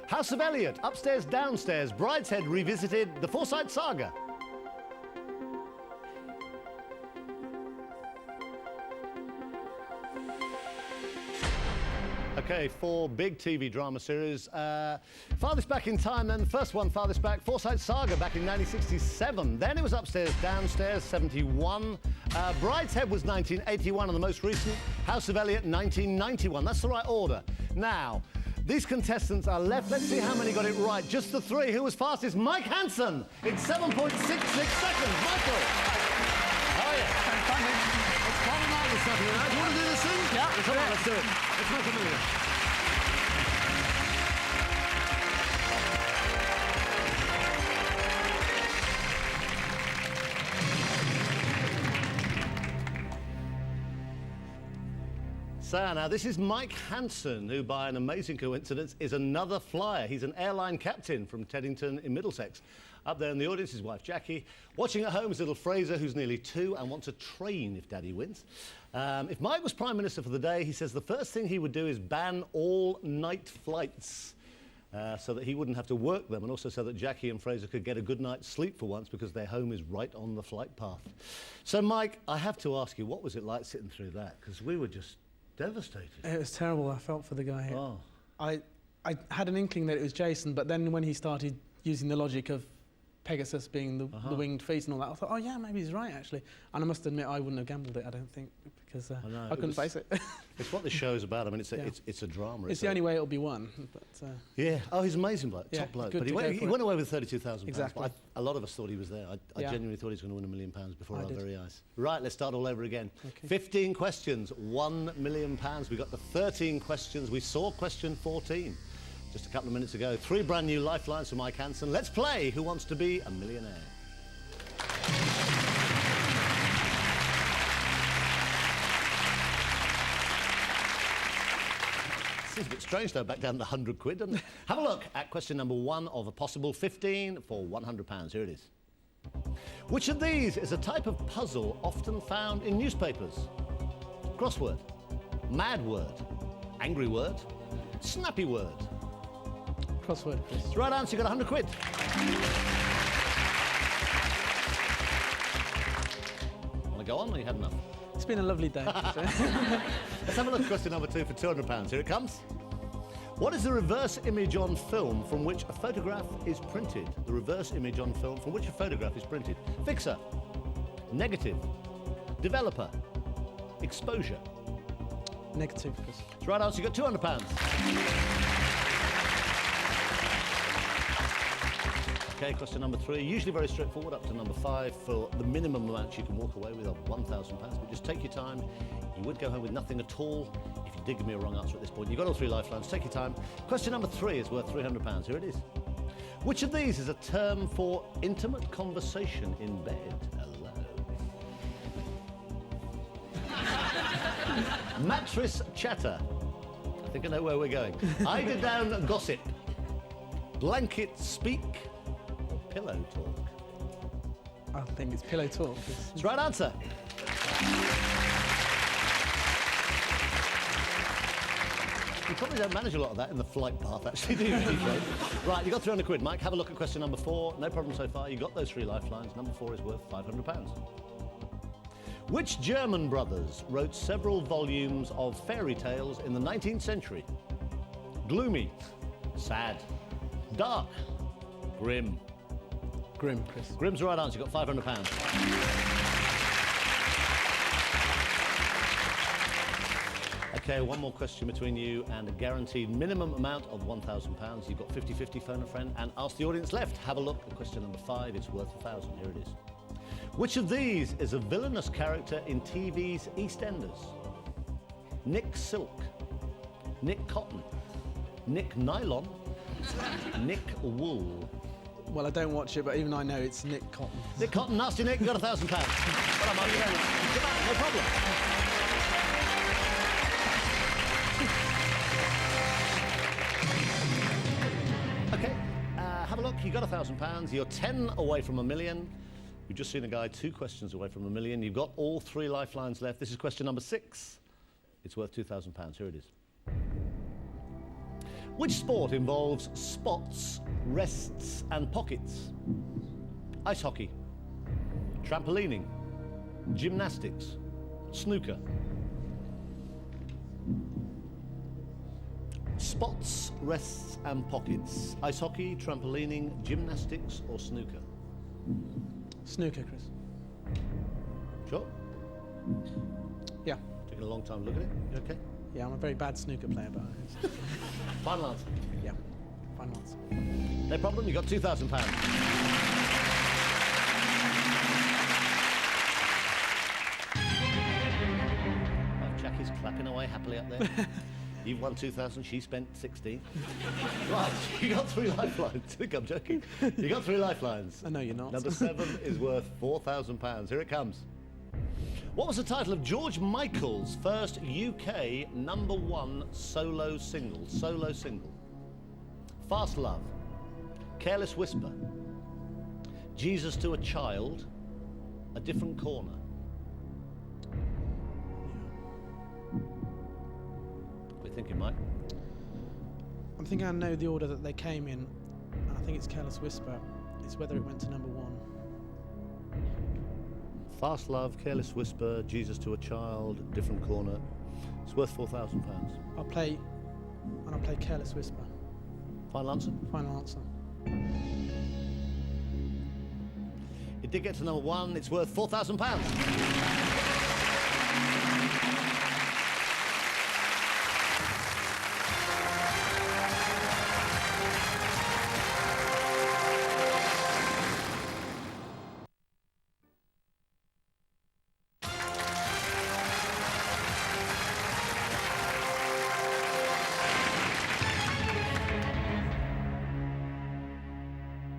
House of Elliot, Upstairs, Downstairs, Brideshead Revisited, The Forsyte Saga. Okay, 4 big TV drama series. Farthest back in time, then the first one, farthest back, Forsyte Saga, back in 1967. Then it was Upstairs, Downstairs, 71. Brideshead was 1981, and the most recent, House of Elliot, 1991. That's the right order. Now, these contestants are left. Let's see how many got it right. Just the 3. Who was fastest? Mike Hansen in 7.66 seconds. Michael! How are you? It's quite a night this Saturday night. Do you want to do this thing? Yeah. Come on, let's do it. Let's make a million. So now this is Mike Hansen, who by an amazing coincidence is another flyer. He's an airline captain from Teddington in Middlesex. Up there in the audience, his wife Jackie. Watching at home is little Fraser, who's nearly 2 and wants to train if Daddy wins. If Mike was Prime Minister for the day, he says the first thing he would do is ban all night flights so that he wouldn't have to work them, and also so that Jackie and Fraser could get a good night's sleep for once, because their home is right on the flight path. So Mike, I have to ask you, what was it like sitting through that? Because we were just devastated. It was terrible. I felt for the guy. Oh. I had an inkling that it was Jason, but then when he started using the logic of Pegasus being the winged feast and all that, I thought, oh yeah, maybe he's right actually. And I must admit, I wouldn't have gambled it, I don't think, because I couldn't face it. It's what the show is about. I mean, it's a drama. It's the only way it'll be won. But, yeah. Oh, he's amazing bloke, yeah, top bloke. good But he went away with £32,000. Exactly. But a lot of us thought he was there. I genuinely thought he was going to win £1 million before our very eyes. Right, let's start all over again. Okay. 15 questions, £1 million. We got the 13 questions. We saw question 14 just a couple of minutes ago. 3 brand new lifelines for Mike Hansen. Let's play Who Wants to Be a Millionaire? Seems a bit strange though, back down to 100 quid, doesn't it? Have a look at question number 1 of a possible 15 for £100. Here it is. Which of these is a type of puzzle often found in newspapers? Crossword, mad word, angry word, snappy word. Crossword, please. It's the right answer, you got 100 quid. Want to go on, or you had enough? It's been a lovely day. Let's have a look at question number 2 for £200. Here it comes. What is the reverse image on film from which a photograph is printed? The reverse image on film from which a photograph is printed. Fixer, negative, developer, exposure. Negative, please. It's the right answer, you got £200. Okay, question number 3, usually very straightforward, up to number 5 for the minimum amount you can walk away with of £1,000. But just take your time. You would go home with nothing at all if you did give me a wrong answer at this point. You've got all 3 lifelines, take your time. Question number 3 is worth £300. Here it is. Which of these is a term for intimate conversation in bed? Hello. Mattress chatter. I think I know where we're going. Eider down gossip. Blanket speak. Pillow talk. I think it's pillow talk. It's the right answer. You probably don't manage a lot of that in the flight path, actually, do you? Right, you got 300 quid, Mike. Have a look at question number 4. No problem so far. You got those 3 lifelines. Number 4 is worth £500. Which German brothers wrote several volumes of fairy tales in the 19th century? Gloomy, sad, dark, grim. Grim, Chris. Grim's the right answer. You've got £500. Okay, one more question between you and a guaranteed minimum amount of £1,000. You've got 50-50, phone a friend, and ask the audience left. Have a look at question number 5. It's worth £1,000. Here it is. Which of these is a villainous character in TV's EastEnders? Nick Silk, Nick Cotton, Nick Nylon, Nick Wool. Well, I don't watch it, but even I know it's Nick Cotton. Nick Cotton, nasty Nick, you got £1,000. Well done, Mike. Come on, no problem. Okay, have a look. You got £1,000. You're 10 away from $1 million. We've just seen a guy 2 questions away from $1 million. You've got all 3 lifelines left. This is question number 6. It's worth £2,000. Here it is. Which sport involves spots, rests and pockets? Ice hockey, trampolining, gymnastics, snooker. Spots, rests and pockets. Ice hockey, trampolining, gymnastics or snooker? Snooker, Chris. Sure? Yeah. Taking a long time to look at it. You okay? Yeah, I'm a very bad snooker player, but Final answer. yeah, final answer. No problem, you got £2,000. Jackie's clapping away happily up there. You've won 2,000, she spent 16. Right, you got 3 lifelines. I think I'm joking. You got 3 lifelines. I know you're not. Number 7 is worth £4,000. Here it comes. What was the title of George Michael's first UK #1 solo single? Solo single. Fast Love, Careless Whisper, Jesus to a Child, A Different Corner. What are you thinking, Mike? I'm thinking I know the order that they came in, and I think it's Careless Whisper. It's whether it went to #1. Fast Love, Careless Whisper, Jesus to a Child, Different Corner. It's worth £4,000. I'll play Careless Whisper. Final answer? Final answer. It did get to #1. It's worth £4,000.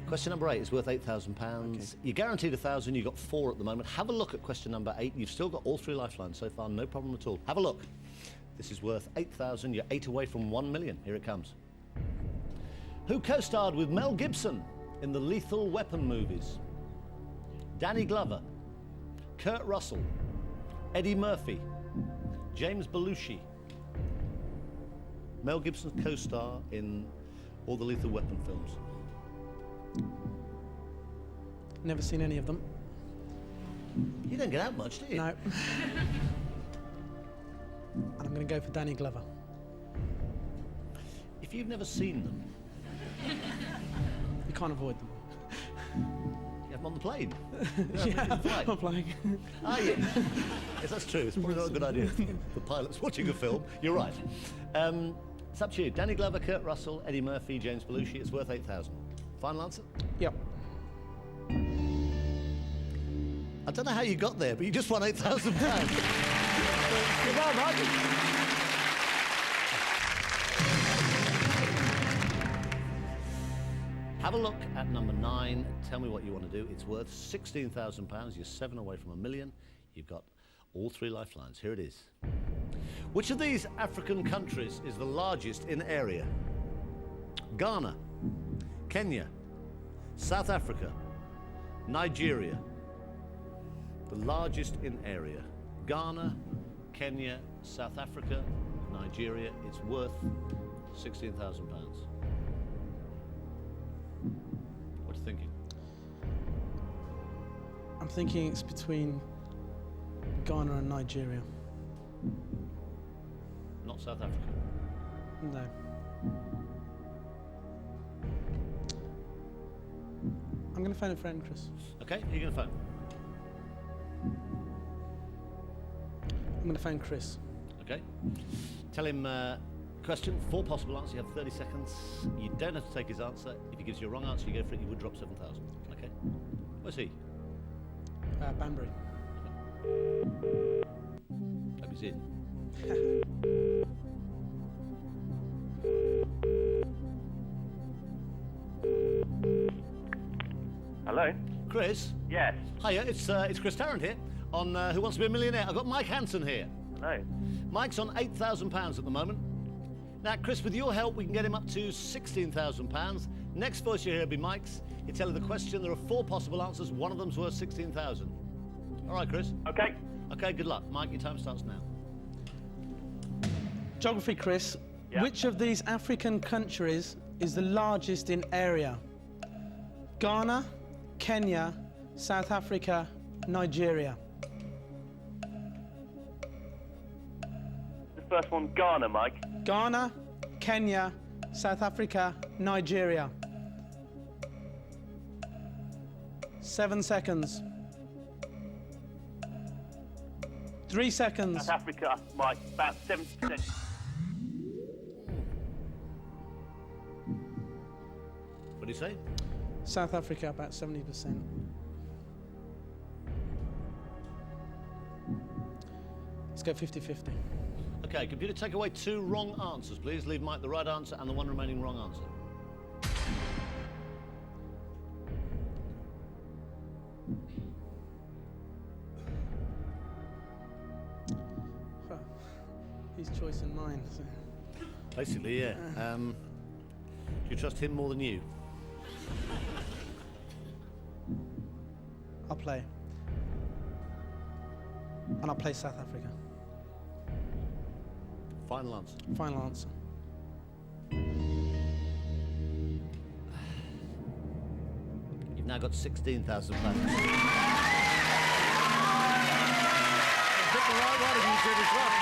Question number 8 is worth £8,000. Okay. You're guaranteed 1,000. You've got 4 at the moment. Have a look at question number 8. You've still got all 3 lifelines so far. No problem at all. Have a look. This is worth 8,000. You're 8 away from 1 million. Here it comes. Who co-starred with Mel Gibson in the Lethal Weapon movies? Danny Glover, Kurt Russell, Eddie Murphy, James Belushi. Mel Gibson's co-star in all the Lethal Weapon films. Never seen any of them. You don't get out much, do you? No. And I'm going to go for Danny Glover. If you've never seen them, You can't avoid them. you have them on the plane. Yeah, flight. I'm playing. Ah, yeah. Yes, that's true. It's probably not a good idea for pilots watching a film. You're right. It's up to you. Danny Glover, Kurt Russell, Eddie Murphy, James Belushi. It's worth 8,000. Final answer? Yep. I don't know how you got there, but you just won £8,000. Good on, Mark. Have a look at number 9. Tell me what you want to do. It's worth £16,000. You're 7 away from 1 million. You've got all 3 lifelines. Here it is. Which of these African countries is the largest in area? Ghana, Kenya, South Africa, Nigeria. The largest in area. Ghana, Kenya, South Africa, Nigeria. It's worth £16,000. What are you thinking? I'm thinking it's between Ghana and Nigeria. Not South Africa. No. I'm going to phone a friend, Chris. Okay, who are you going to phone? I'm going to phone Chris. Okay. Tell him question, 4 possible answers. You have 30 seconds. You don't have to take his answer. If he gives you a wrong answer, you go for it. You would drop 7,000. Okay. Where's he? Banbury. Hope he's in. Hello? Chris? Yes. Hiya, it's Chris Tarrant here on Who Wants to Be a Millionaire. I've got Mike Hansen here. Hello. Mike's on £8,000 at the moment. Now, Chris, with your help, we can get him up to £16,000. Next voice you hear will be Mike's. You tell her the question. There are 4 possible answers. One of them's worth £16,000. All right, Chris? Okay. Okay, good luck. Mike, your time starts now. Geography, Chris. Yeah. Which of these African countries is the largest in area? Ghana, Kenya, South Africa, Nigeria. The first one, Ghana, Mike. Ghana, Kenya, South Africa, Nigeria. 7 seconds. 3 seconds. South Africa, Mike, about 70%. What do you say? South Africa, about 70%. Let's go 50-50. Okay, computer, take away 2 wrong answers, please. Leave Mike the right answer and the 1 remaining wrong answer. Well, his choice and mine. So. Basically, yeah. Do you trust him more than you? I'll play. And I'll play South Africa. Final answer. Final answer. You've now got £16,000. Pick the right one if you did as well.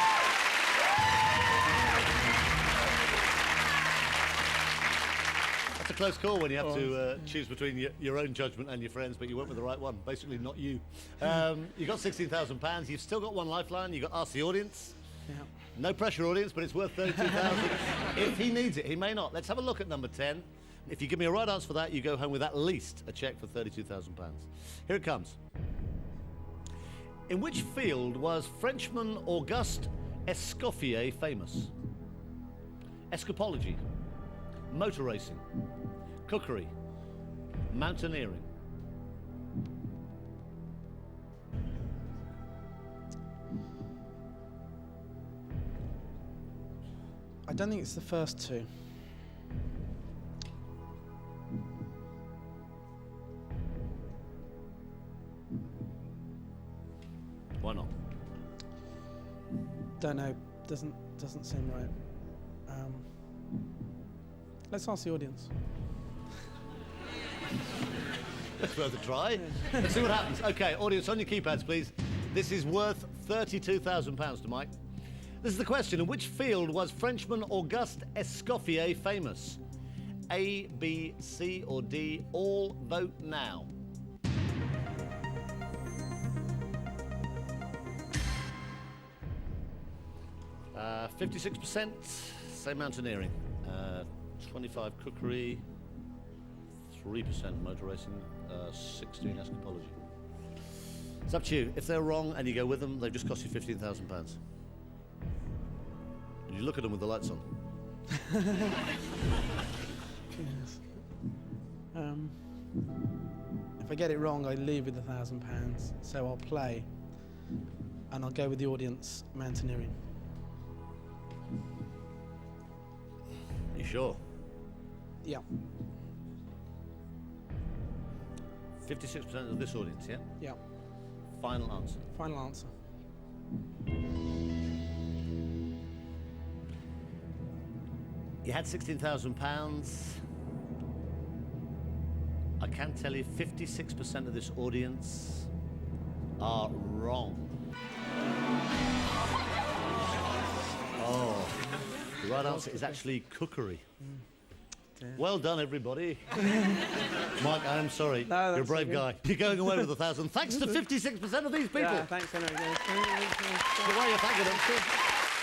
That's a close call when you have to choose between your own judgment and your friends, but you went with the right one. Basically, not you. You got £16,000. You've still got one lifeline. You've got Ask the Audience. Yeah. No pressure, audience, but it's worth £32,000. If he needs it, he may not. Let's have a look at number 10. If you give me a right answer for that, you go home with at least a cheque for £32,000. Here it comes. In which field was Frenchman Auguste Escoffier famous? Escapology, motor racing, cookery, mountaineering. I don't think it's the first two. Why not? Don't know. Doesn't seem right. Let's ask the audience. That's worth a try. Let's see what happens. Okay, audience, on your keypads, please. This is worth £32,000 to Mike. This is the question. In which field was Frenchman Auguste Escoffier famous? A, B, C, or D? All vote now. Uh, 56% say mountaineering, 25 cookery, 3% motor racing, 16 escapology. It's up to you. If they're wrong and you go with them, they've just cost you £15,000. You look at them with the lights on. Yes. If I get it wrong, I leave with £1,000. So I'll play, and I'll go with the audience mountaineering. You sure? Yeah. 56% of this audience, yeah? Yeah. Final answer. Final answer. You had £16,000. I can tell you 56% of this audience are wrong. Oh, the right answer is actually cookery. Well done, everybody. Mike, I am sorry. No, you're a brave guy. You're going away with 1,000, thanks to 56% of these people. Yeah, thanks, Henry. The way you're thanking them.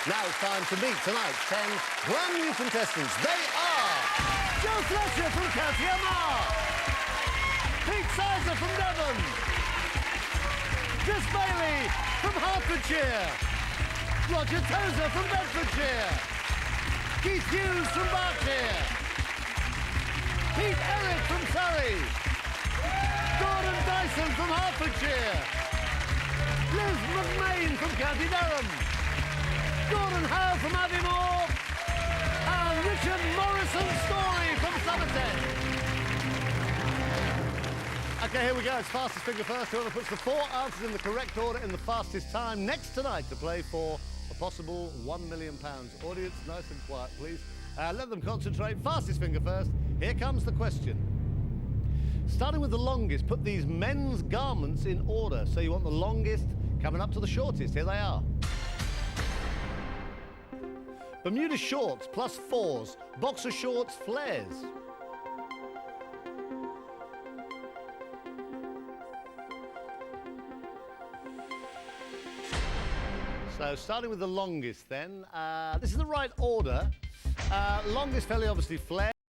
Now it's time to meet tonight's 10 brand new contestants. They are Joe Fletcher from County Armagh, Pete Sizer from Devon, Jess Bailey from Hertfordshire, Roger Tozer from Bedfordshire, Keith Hughes from Berkshire, Pete Eric from Surrey, Gordon Dyson from Hertfordshire, Liz McMain from County Durham, Gordon Howe from Aviemore, and Richard Morrison-Storey from Somerset. Okay, here we go. It's fastest finger first. Whoever puts the 4 answers in the correct order in the fastest time next tonight to play for a possible £1 million. Audience, nice and quiet, please. Let them concentrate. Fastest finger first. Here comes the question. Starting with the longest, put these men's garments in order. So you want the longest coming up to the shortest. Here they are. Bermuda shorts, +4s. Boxer shorts, flares. So starting with the longest then. This is the right order. Longest fairly obviously flares.